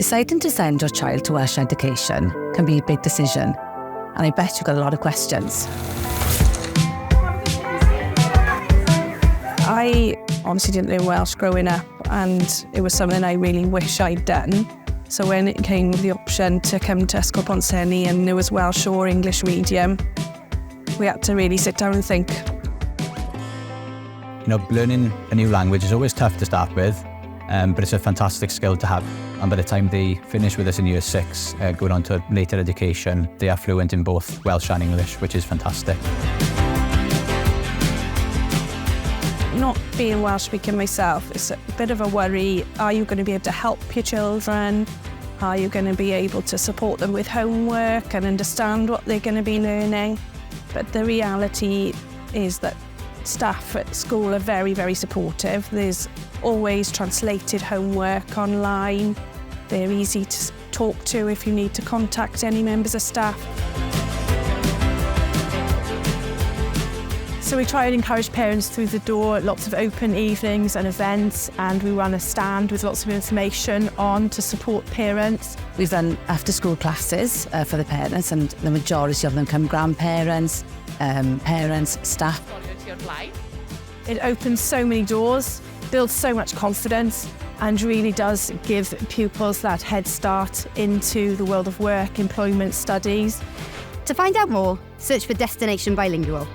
Deciding to send your child to Welsh education can be a big decision, and I bet you've got a lot of questions. I honestly didn't learn Welsh growing up, and it was something I really wish I'd done. So when it came with the option to come to Ysgol Ponseni and there was Welsh or English medium, we had to really sit down and think. You know, learning a new language is always tough to start with, but it's a fantastic skill to have. And by the time they finish with us in year 6, going on to later education, they are fluent in both Welsh and English, which is fantastic. Not being Welsh speaking myself, it's a bit of a worry. Are you going to be able to help your children? Are you going to be able to support them with homework and understand what they're going to be learning? But the reality is that staff at school are very, very supportive. There's always translated homework online. They're easy to talk to if you need to contact any members of staff. So we try and encourage parents through the door, lots of open evenings and events, and we run a stand with lots of information on to support parents. We've done after-school classes for the parents, and the majority of them come grandparents, parents, staff. It opens so many doors, builds so much confidence, and really does give pupils that head start into the world of work, employment, studies. To find out more, search for Destination Bilingual.